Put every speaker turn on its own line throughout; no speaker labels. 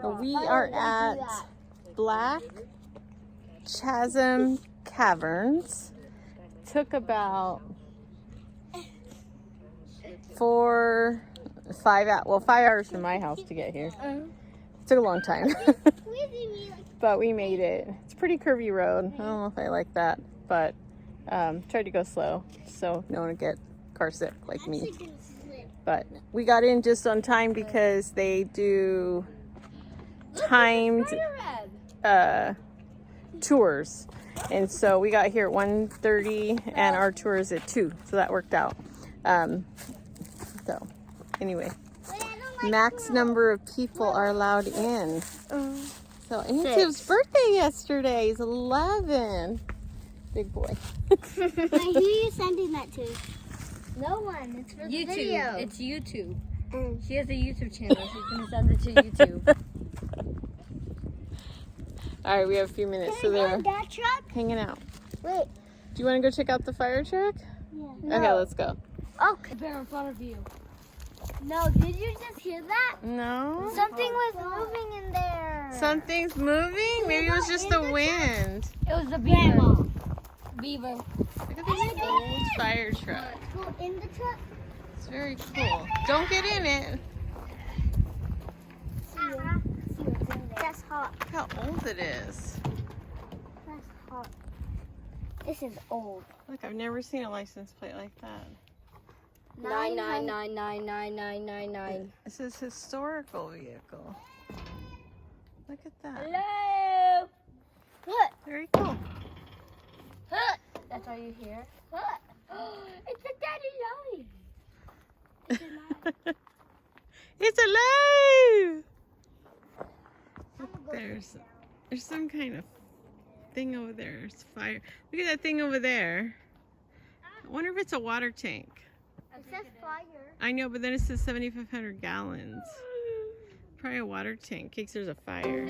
We are at Black Chasm Caverns. Took about 5 hours from my house to get here. Took a long time, but we made it. It's a pretty curvy road. I don't know if I like that, but tried to go slow so no one would get car sick like me. But we got in just on time because they do timed tours, and so we got here at 1:30 and our tour is at 2, so that worked out. So anyway, max number of people are allowed in. So Antive's birthday yesterday is 11. Big boy.
Wait, who are you sending that to? No one. It's for the
YouTube.
video.
It's YouTube. She has a YouTube channel. She's gonna send it to YouTube.
All right, we have a few minutes, so they're
that truck?
hanging out.
Wait.
Do you want to go check out the fire truck?
Yeah.
Okay, let's go.
Okay.
Bear in front of you.
No, did you just hear that?
No.
Something was moving in there.
Something's moving? Maybe it was just the wind.
It was the beaver. Beaver.
Look at this old fire truck.
Go in the truck.
It's very cool. Don't get in it.
See what's in there. That's hot.
Look how old it is.
That's hot. This is old.
Look, I've never seen a license plate like that.
999999999.
This is historical vehicle. Look at that.
Hello.
What?
Very cool.
That's all you hear.
What?
It's a daddy lion.
It's alive! Look, there's some kind of thing over there. It's fire. Look at that thing over there. I wonder if it's a water tank.
It says fire.
I know, but then it says 7,500 gallons. Probably a water tank in case there's a fire.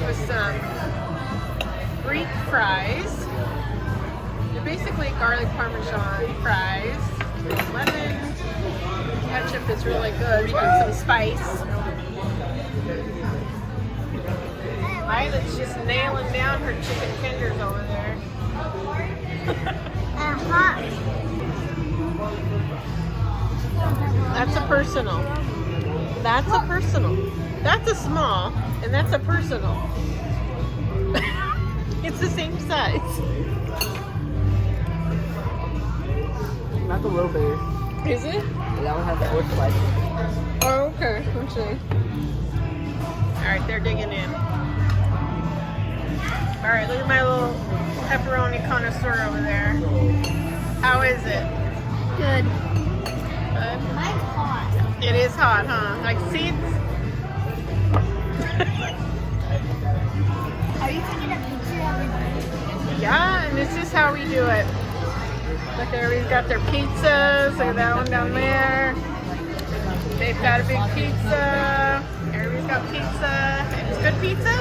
with some Greek fries. They're basically garlic parmesan fries. Lemon. Ketchup is really good. It's got some spice. Violet's just nailing down her chicken tenders over there.
Hot.
That's a personal. That's a personal. That's a small, and that's a personal. It's the same size.
That's a little bigger.
Is it?
That one has 4 slices.
Oh, okay. Let's see. Alright, they're digging in. Alright, look at my little pepperoni connoisseur over there. How is it?
Good.
Good?
Mine's hot.
It is hot, huh? Like, see?
Are you taking a picture of it?
Yeah, and this is how we do it. Look, everybody's got their pizzas. Look at that one down there. They've got a big pizza. Everybody's got pizza. It's good pizza?